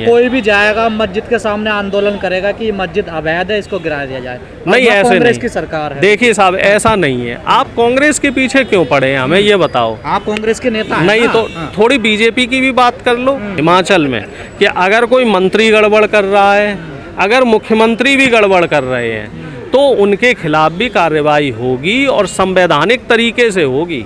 कोई भी जाएगा मस्जिद के सामने आंदोलन करेगा कि मस्जिद अवैध है, इसको गिरा दिया जाए। नहीं, ऐसे कांग्रेस नहीं। की सरकार है। देखिए साहब, ऐसा नहीं है। आप कांग्रेस के पीछे क्यों पड़े हैं, हमें ये बताओ। आप कांग्रेस के नेता हैं नहीं ना? तो थोड़ी बीजेपी की भी बात कर लो। हिमाचल में कि अगर कोई मंत्री गड़बड़ कर रहा है, अगर मुख्यमंत्री भी गड़बड़ कर रहे हैं, तो उनके खिलाफ भी कार्रवाई होगी और संवैधानिक तरीके से होगी।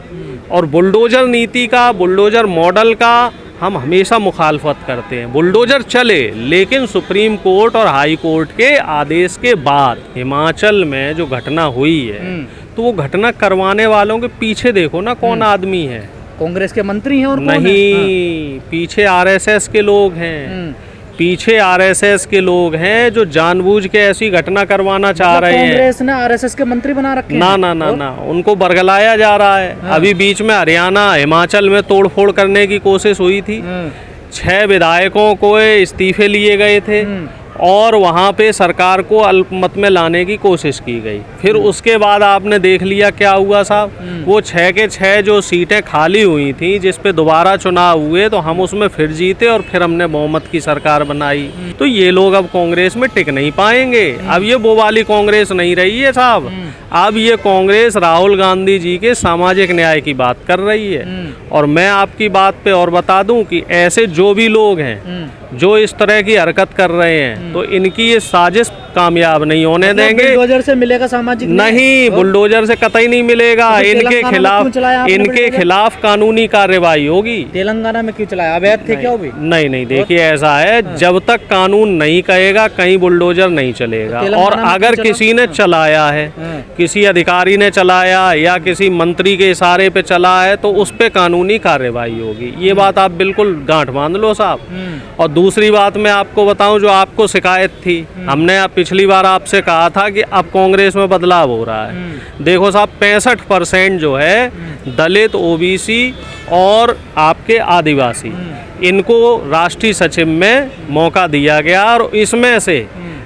और बुलडोजर नीति का, बुलडोजर मॉडल का हम हमेशा मुखालफत करते हैं। बुलडोजर चले, लेकिन सुप्रीम कोर्ट और हाई कोर्ट के आदेश के बाद। हिमाचल में जो घटना हुई है, तो वो घटना करवाने वालों के पीछे देखो ना कौन आदमी है। कांग्रेस के मंत्री हैं और कौन नहीं, पीछे आरएसएस के लोग हैं। पीछे आरएसएस के लोग हैं जो जानबूझ के ऐसी घटना करवाना चाह रहे हैं। कांग्रेस ने आरएसएस के मंत्री बना रखे हैं। ना, उनको बरगलाया जा रहा है। अभी बीच में हरियाणा, हिमाचल में तोड़फोड़ करने की कोशिश हुई थी। 6 विधायकों को इस्तीफे लिए गए थे और वहाँ पे सरकार को अल्पमत में लाने की कोशिश की गई। फिर उसके बाद आपने देख लिया क्या हुआ साहब। वो 6 के 6 जो सीटें खाली हुई थी, जिस पे दोबारा चुनाव हुए, तो हम उसमें फिर जीते और फिर हमने बहुमत की सरकार बनाई। तो ये लोग अब कांग्रेस में टिक नहीं पाएंगे। अब ये वो वाली कांग्रेस नहीं रही है साहब। अब ये कांग्रेस राहुल गांधी जी के सामाजिक न्याय की बात कर रही है। और मैं आपकी बात पे और बता दूं कि ऐसे जो भी लोग हैं जो इस तरह की हरकत कर रहे हैं, तो इनकी ये साजिश कामयाब नहीं होने देंगे। बुलडोजर से मिलेगा सामाजिक नहीं, बुलडोजर से कतई नहीं मिलेगा। इनके खिलाफ कानूनी कार्रवाई होगी। तेलंगाना में क्यों चलाया? अवैध थे क्या वो भी? नहीं, देखिए ऐसा है, जब तक कानून नहीं कहेगा कहीं बुलडोजर नहीं चलेगा। और अगर किसी ने चलाया है, किसी अधिकारी ने चलाया या किसी मंत्री के इशारे पे चला है, तो उस पे कानूनी कार्रवाई होगी। ये बात आप बिल्कुल गांठ बांध लो साहब। और दूसरी बात मैं आपको बताऊं, जो आपको शिकायत थी, हमने पिछली बार आपसे कहा था कि अब कांग्रेस में बदलाव हो रहा है। देखो साहब, 65% जो है दलित, ओबीसी और आपके आदिवासी, इनको राष्ट्रीय सचिव में मौका दिया गया। और इसमें से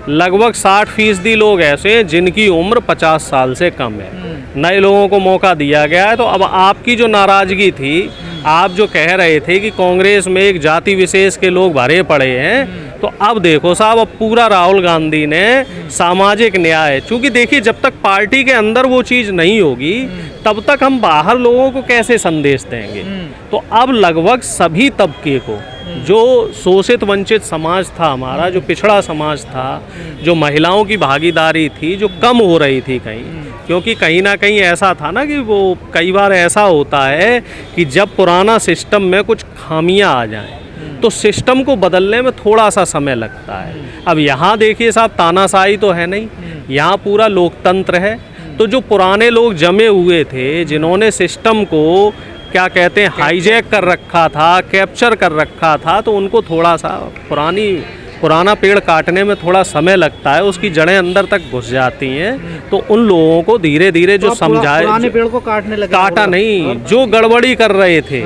लगभग 60% लोग ऐसे हैं जिनकी उम्र 50 साल से कम है। नए लोगों को मौका दिया गया है। तो अब आपकी जो नाराजगी थी, आप जो कह रहे थे कि कांग्रेस में एक जाति विशेष के लोग भरे पड़े हैं, तो अब देखो साहब, अब पूरा राहुल गांधी ने सामाजिक न्याय, चूंकि देखिए जब तक पार्टी के अंदर वो चीज़ नहीं होगी, तब तक हम बाहर लोगों को कैसे संदेश देंगे। तो अब लगभग सभी तबके को, जो शोषित वंचित समाज था हमारा, जो पिछड़ा समाज था, जो महिलाओं की भागीदारी थी जो कम हो रही थी कहीं, क्योंकि कहीं ना कहीं ऐसा था ना कि वो कई बार ऐसा होता है कि जब पुराना सिस्टम में कुछ खामियां आ जाएं, तो सिस्टम को बदलने में थोड़ा सा समय लगता है। अब यहाँ देखिए साहब, तानाशाही तो है नहीं, यहाँ पूरा लोकतंत्र है। तो जो पुराने लोग जमे हुए थे, जिन्होंने सिस्टम को क्या कहते हैं हाईजैक कर रखा था, कैप्चर कर रखा था, तो उनको थोड़ा सा पुराना पेड़ काटने में थोड़ा समय लगता है, उसकी जड़ें अंदर तक घुस जाती हैं। तो उन लोगों को धीरे धीरे जो समझाए, पुराने पेड़ को काटने लगे, काटा नहीं, जो गड़बड़ी कर रहे थे,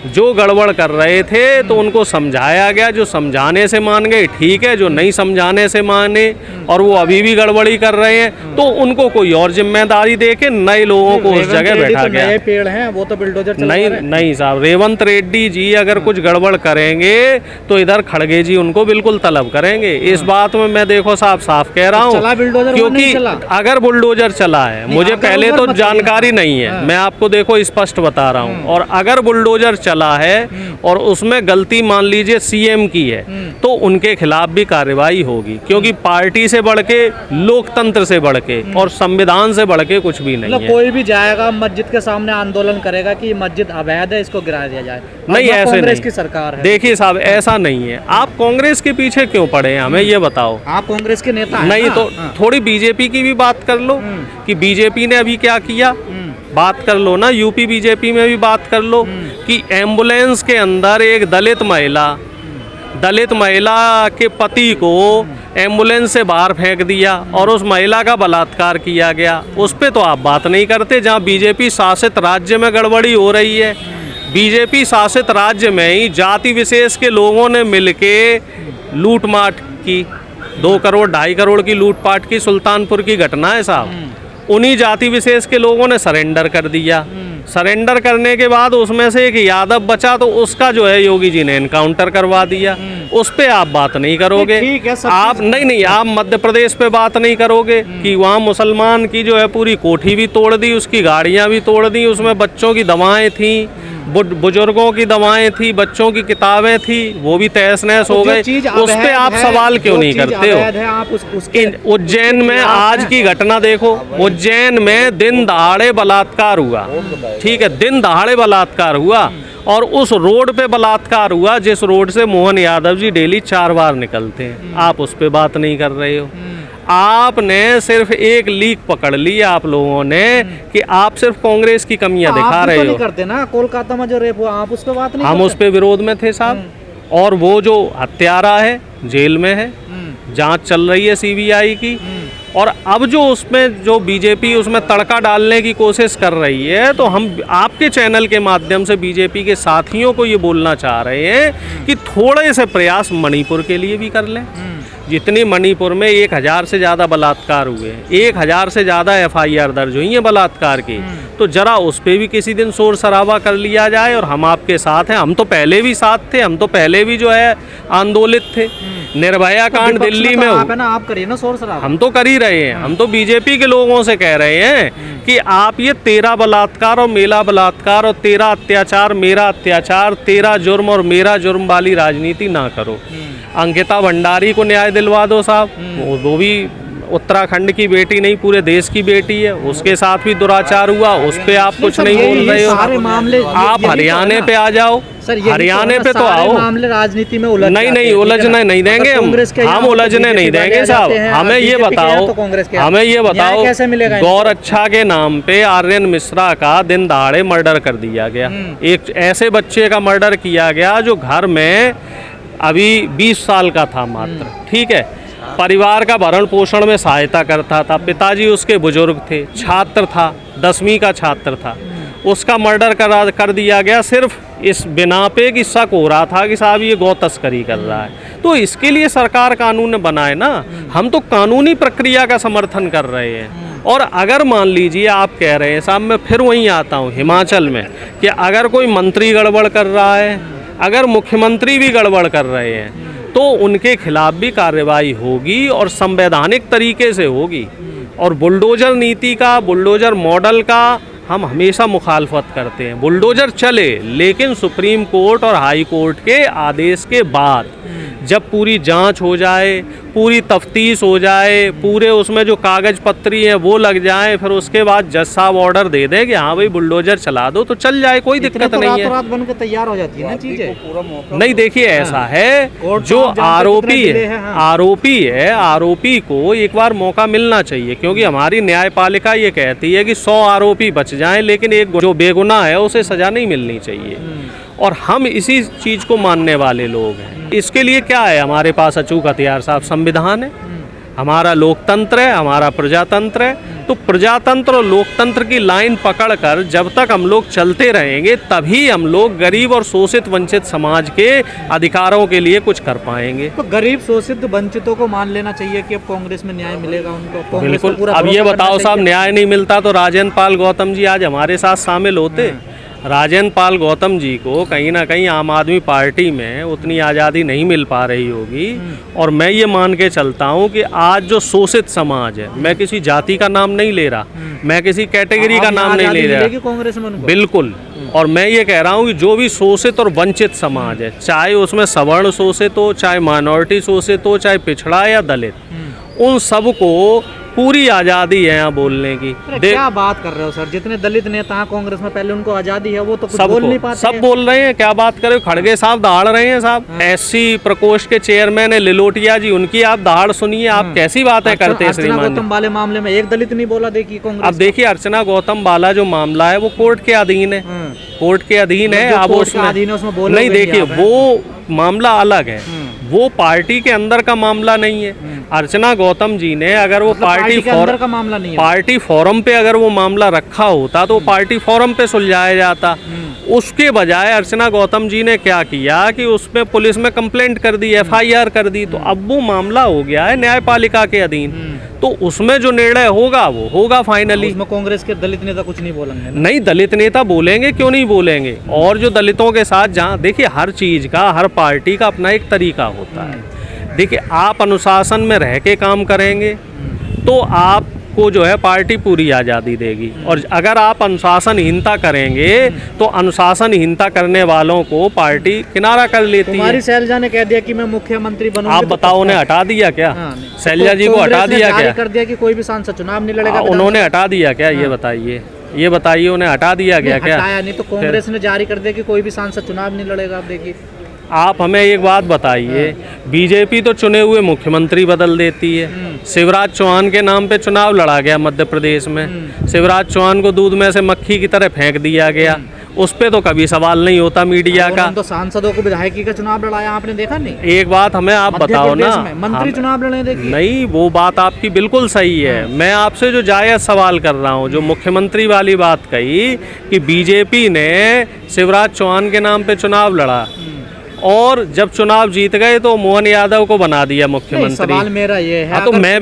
जो गड़बड़ कर रहे थे, तो उनको समझाया गया। जो समझाने से मान गए ठीक है, जो नहीं समझाने से माने और वो अभी भी गड़बड़ी कर रहे हैं, तो उनको कोई और जिम्मेदारी दे के नए लोगों को उस जगह बैठा गया। नए पेड़ हैं, वो तो बुलडोजर नहीं साहब, रेवंत रेड्डी जी अगर कुछ गड़बड़ करेंगे तो इधर खड़गे जी उनको बिल्कुल तलब करेंगे। इस बात में मैं देखो साहब साफ कह रहा हूँ, क्योंकि अगर बुलडोजर चला है, मुझे पहले तो जानकारी नहीं है, मैं आपको देखो स्पष्ट बता रहा हूँ। और अगर बुलडोजर चला है और उसमें गलती मान लीजिए सीएम की है, तो उनके खिलाफ भी कार्रवाई होगी, क्योंकि पार्टी से बढ़ के, लोकतंत्र से बढ़ के और संविधान से बढ़ के कुछ भी नहीं है। कोई भी जाएगा मस्जिद के सामने आंदोलन करेगा कि मस्जिद अवैध है, इसको गिरा दिया जाए। नहीं, ऐसे कांग्रेस की सरकार है। देखिए साहब, ऐसा नहीं है। आप कांग्रेस के पीछे क्यों पड़े हैं, हमें ये बताओ। आप कांग्रेस के नेता हैं नहीं तो थोड़ी बीजेपी की भी बात कर लो कि बीजेपी ने अभी क्या किया, बात कर लो ना। यूपी बीजेपी में भी बात कर लो कि एम्बुलेंस के अंदर एक दलित महिला के पति को एम्बुलेंस से बाहर फेंक दिया और उस महिला का बलात्कार किया गया। उस पे तो आप बात नहीं करते। जहां बीजेपी शासित राज्य में गड़बड़ी हो रही है, बीजेपी शासित राज्य में ही जाति विशेष के लोगों ने मिलके लूटमाट की, 2 करोड़ 2.5 करोड़ की लूटपाट की, सुल्तानपुर की घटना है साहब। उन्हीं जाति विशेष के लोगों ने सरेंडर कर दिया। सरेंडर करने के बाद उसमें से एक यादव बचा, तो उसका जो है योगी जी ने एनकाउंटर करवा दिया। उस पे आप बात नहीं करोगे, ठीक है, सब आप नहीं आप मध्य प्रदेश पे बात नहीं करोगे कि वहाँ मुसलमान की जो है पूरी कोठी भी तोड़ दी, उसकी गाड़ियाँ भी तोड़ दी, उसमें बच्चों की दवाएं थी, बुजुर्गों की दवाएं थी, बच्चों की किताबें थी, वो भी तहस नहस हो गए। उस पे आप सवाल क्यों नहीं करते हो? उज्जैन में आज की घटना देखो, उज्जैन में दिन दहाड़े बलात्कार हुआ, ठीक है, दिन दहाड़े बलात्कार हुआ, और उस रोड पे बलात्कार हुआ जिस रोड से मोहन यादव जी डेली 4 बार निकलते हैं। आप उस पे बात नहीं कर रहे हो। आपने सिर्फ एक लीक पकड़ ली आप लोगों ने कि आप सिर्फ कांग्रेस की कमियां दिखा रहे हो। नहीं करते ना, कोलकाता में जो रेप हुआ आप उस पे बात नहीं हम करते? उस पे विरोध में थे साहब, और वो जो हत्यारा है जेल में है, जांच चल रही है सीबीआई की, और अब जो उसमें जो बीजेपी उसमें तड़का डालने की कोशिश कर रही है, तो हम आपके चैनल के माध्यम से बीजेपी के साथियों को ये बोलना चाह रहे हैं कि थोड़े से प्रयास मणिपुर के लिए भी कर लें। जितनी मणिपुर में 1000 से ज़्यादा बलात्कार हुए, 1000 से ज़्यादा FIR दर्ज हुई हैं बलात्कार की, तो जरा उस पर भी किसी दिन शोर शराबा कर लिया जाए। और हम आपके साथ हैं, हम तो पहले भी साथ थे, हम तो पहले भी जो है आंदोलित थे। निर्भया कांड दिल्ली में आप है ना, आप करिए ना शोर शराबा। हम तो कर ही रहे हैं, हम तो बीजेपी के लोगों से कह रहे हैं कि आप ये 13 बलात्कार और मेरा बलात्कार और 13 अत्याचार मेरा अत्याचार, 13 जुर्म और मेरा जुर्म वाली राजनीति ना करो। अंकिता भंडारी को न्याय दिलवा दो साहब, वो भी उत्तराखंड की बेटी नहीं पूरे देश की बेटी है, उसके साथ भी दुराचार हुआ, उस पे आप कुछ नहीं बोल रहे हो। सारे मामले आप हरियाणा पे आ जाओ, हरियाणा पे तो आओ। मामले राजनीति में उलझ नहीं उलझने नहीं देंगे हम उलझने नहीं देंगे साहब। हमें ये बताओ, हमें ये बताओ, गौर अच्छा के नाम पे आर्यन मिश्रा का दिन दहाड़े मर्डर कर दिया गया। एक ऐसे बच्चे का मर्डर किया गया जो घर में अभी 20 साल का था मात्र, ठीक है, परिवार का भरण पोषण में सहायता करता था, पिताजी उसके बुजुर्ग थे, छात्र था, 10वीं का छात्र था, उसका मर्डर कर दिया गया सिर्फ इस बिना पे कि शक हो रहा था कि साहब ये गौ तस्करी कर रहा है। तो इसके लिए सरकार कानून बनाए ना, हम तो कानूनी प्रक्रिया का समर्थन कर रहे हैं। और अगर मान लीजिए आप कह रहे हैं साहब, मैं फिर वहीं आता हूँ हिमाचल में, कि अगर कोई मंत्री गड़बड़ कर रहा है, अगर मुख्यमंत्री भी गड़बड़ कर रहे हैं, तो उनके खिलाफ भी कार्रवाई होगी और संवैधानिक तरीके से होगी। और बुलडोजर नीति का, बुलडोजर मॉडल का हम हमेशा मुखालफत करते हैं। बुलडोजर चले, लेकिन सुप्रीम कोर्ट और हाई कोर्ट के आदेश के बाद, जब पूरी जांच हो जाए, पूरी तफ्तीश हो जाए, पूरे उसमें जो कागज पत्री हैं वो लग जाए, फिर उसके बाद जज साहब ऑर्डर दे दें कि हाँ भाई बुलडोजर चला दो, तो चल जाए, कोई दिक्कत नहीं है। रात बन के तैयार हो जाती है ना चीजें। नहीं देखिए ऐसा है, जो आरोपी है, आरोपी को एक बार मौका मिलना चाहिए, क्योंकि हमारी न्यायपालिका ये कहती है कि 100 आरोपी बच जाएं, लेकिन एक जो बेगुनाह है उसे सजा नहीं मिलनी चाहिए। और हम इसी चीज़ को मानने वाले लोग हैं। इसके लिए क्या है हमारे पास अचूक हथियार साहब? संविधान है, हमारा लोकतंत्र है, हमारा प्रजातंत्र है। तो प्रजातंत्र और लोकतंत्र की लाइन पकड़कर जब तक हम लोग चलते रहेंगे, तभी हम लोग गरीब और शोषित वंचित समाज के अधिकारों के लिए कुछ कर पाएंगे। तो गरीब शोषित वंचितों को मान लेना चाहिए कि अब कांग्रेस में न्याय मिलेगा उनको। बिल्कुल। अब ये बताओ साहब, न्याय नहीं मिलता तो राजेंद्र पाल गौतम जी आज हमारे साथ शामिल होते? राजेंद्र पाल गौतम जी को कहीं ना कहीं आम आदमी पार्टी में उतनी आज़ादी नहीं मिल पा रही होगी। और मैं ये मान के चलता हूँ कि आज जो शोषित समाज है, मैं किसी जाति का नाम नहीं ले रहा, मैं किसी कैटेगरी का नाम नहीं ले रहा, कांग्रेस में बिल्कुल। और मैं ये कह रहा हूँ कि जो भी शोषित और वंचित समाज है, चाहे उसमें सवर्ण शोषित हो, चाहे माइनॉरिटी शोषित हो, चाहे पिछड़ा या दलित, उन सबको पूरी आज़ादी है यहाँ बोलने की। क्या बात कर रहे हो सर? जितने दलित नेता हैं कांग्रेस में, पहले उनको आज़ादी है, वो तो कुछ बोल नहीं पाते। सब बोल रहे हैं, क्या बात कर रहे हो? खड़गे साहब दहाड़ रहे हैं साहब। SC प्रकोष्ठ के चेयरमैन है लिलोटिया जी, उनकी आप दहाड़ सुनिए, आप कैसी बातें करते हैं श्रीमान? अर्चना गौतम वाले मामले में एक दलित नहीं बोला, देखिए कांग्रेस। अब देखिए अर्चना गौतम वाला जो मामला है वो कोर्ट के अधीन है, कोर्ट के अधीन है। अब उसमें नहीं, देखिए वो मामला अलग है, वो पार्टी के अंदर का मामला नहीं है। अर्चना गौतम जी ने अगर वो पार्टी का मामला नहीं है, पार्टी फोरम पे अगर वो मामला रखा होता तो पार्टी फोरम पे सुलझाया जाता। उसके बजाय अर्चना गौतम जी ने क्या किया कि उसमें पुलिस में कंप्लेंट कर दी, FIR कर दी। तो अब वो मामला हो गया है न्यायपालिका के अधीन। तो उसमें जो निर्णय होगा वो होगा फाइनली। उसमें कांग्रेस के दलित नेता कुछ नहीं बोलेंगे ना? नहीं, दलित नेता बोलेंगे, क्यों नहीं बोलेंगे। और जो दलितों के साथ जहाँ देखिए, हर चीज़ का, हर पार्टी का अपना एक तरीका होता है। देखिए, आप अनुशासन में रह के काम करेंगे तो आपको जो है पार्टी पूरी आज़ादी देगी, और अगर आप अनुशासनहीनता करेंगे तो अनुशासनहीनता करने वालों को पार्टी किनारा कर लेती है। कुमारी शैलजा ने कह दिया कि मैं मुख्यमंत्री बनूंगी। आप बताओ, उन्हें हटा दिया क्या? शैलजा जी को हटा दिया क्या? कर दिया कि कोई भी सांसद चुनाव नहीं लड़ेगा। उन्होंने हटा दिया क्या? ये बताइए, उन्हें हटा दिया गया क्या? हटाया नहीं, तो कांग्रेस ने जारी कर दिया कि कोई भी सांसद चुनाव नहीं लड़ेगा। आप देखिए, आप हमें एक बात बताइए, बीजेपी तो चुने हुए मुख्यमंत्री बदल देती है। शिवराज चौहान के नाम पे चुनाव लड़ा गया मध्य प्रदेश में, शिवराज चौहान को दूध में से मक्खी की तरह फेंक दिया गया, उस पे तो कभी सवाल नहीं होता मीडिया का। तो सांसदों को विधायकी का चुनाव लड़ाया, आपने देखा नहीं? एक बात हमें आप बताओ ना, मंत्री चुनाव लड़े देखिए। नहीं, वो बात आपकी बिल्कुल सही है। मैं आपसे जो जायज़ सवाल कर रहा हूँ, जो मुख्यमंत्री वाली बात कही कि बीजेपी ने शिवराज चौहान के नाम पे चुनाव लड़ा और जब चुनाव जीत गए तो मोहन यादव को बना दिया मुख्यमंत्री। सवाल मेरा ये है, तो मैं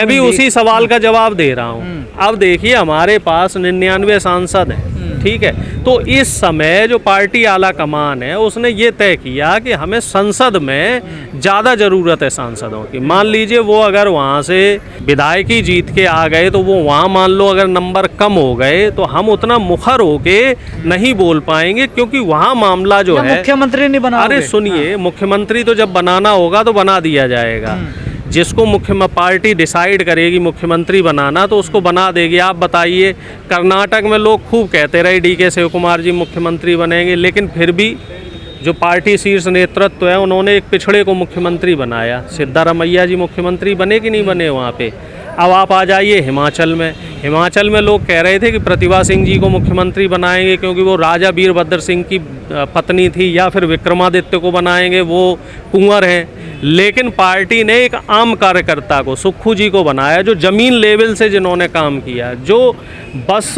भी उसी सवाल का जवाब दे रहा हूँ। अब देखिए, हमारे पास 99 सांसद हैं, ठीक है। तो इस समय जो पार्टी आला कमान है उसने ये तय किया कि हमें संसद में ज़्यादा ज़रूरत है सांसदों की। मान लीजिए वो अगर वहाँ से विधायकी जीत के आ गए तो वो वहाँ मान लो अगर नंबर कम हो गए तो हम उतना मुखर होके नहीं बोल पाएंगे, क्योंकि वहाँ मामला जो है मुख्यमंत्री नहीं बना। अरे सुनिए, मुख्यमंत्री तो जब बनाना होगा तो बना दिया जाएगा। जिसको मुख्य पार्टी डिसाइड करेगी मुख्यमंत्री बनाना तो उसको बना देगी। आप बताइए, कर्नाटक में लोग खूब कहते रहे DK शिव कुमार जी मुख्यमंत्री बनेंगे, लेकिन फिर भी जो पार्टी शीर्ष नेतृत्व है उन्होंने एक पिछड़े को मुख्यमंत्री बनाया। सिद्धारमैया जी मुख्यमंत्री बने कि नहीं बने वहाँ पे? अब आप आ जाइए हिमाचल में लोग कह रहे थे कि प्रतिभा सिंह जी को मुख्यमंत्री बनाएंगे क्योंकि वो राजा वीरभद्र सिंह की पत्नी थी, या फिर विक्रमादित्य को बनाएंगे, वो कुंवर हैं। लेकिन पार्टी ने एक आम कार्यकर्ता को, सुक्खू जी को बनाया, जो जमीन लेवल से जिन्होंने काम किया, जो बस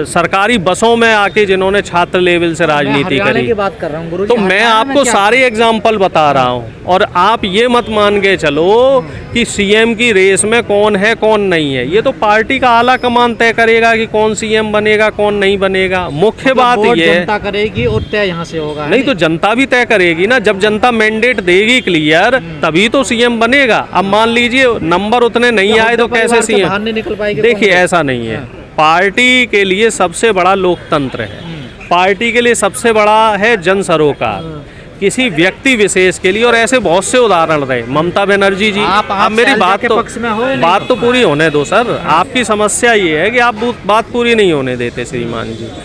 सरकारी बसों में आके जिन्होंने छात्र लेवल से राजनीति करी। की बात कर रहा हूं गुरुजी, तो मैं आपको सारे एग्जाम्पल बता रहा हूं, और आप ये मत मान के चलो कि CM की रेस में कौन है कौन नहीं है। ये तो पार्टी का आला कमान तय करेगा कि कौन CM बनेगा कौन नहीं बनेगा। मुख्य बात ये है, जनता करेगी और तय यहाँ से होगा। नहीं तो जनता भी तय करेगी ना। जब जनता मैंडेट देगी क्लियर, तभी तो CM बनेगा। अब मान लीजिए नंबर उतने नहीं आए तो कैसे CM निकल पाएगी? देखिए, ऐसा नहीं है। पार्टी के लिए सबसे बड़ा लोकतंत्र है, पार्टी के लिए सबसे बड़ा है जन सरोकार, किसी व्यक्ति विशेष के लिए। और ऐसे बहुत से उदाहरण रहे। ममता बनर्जी जी, आप मेरी बात तो पूरी होने दो सर। आपकी समस्या ये है कि आप बात पूरी नहीं होने देते श्रीमान जी।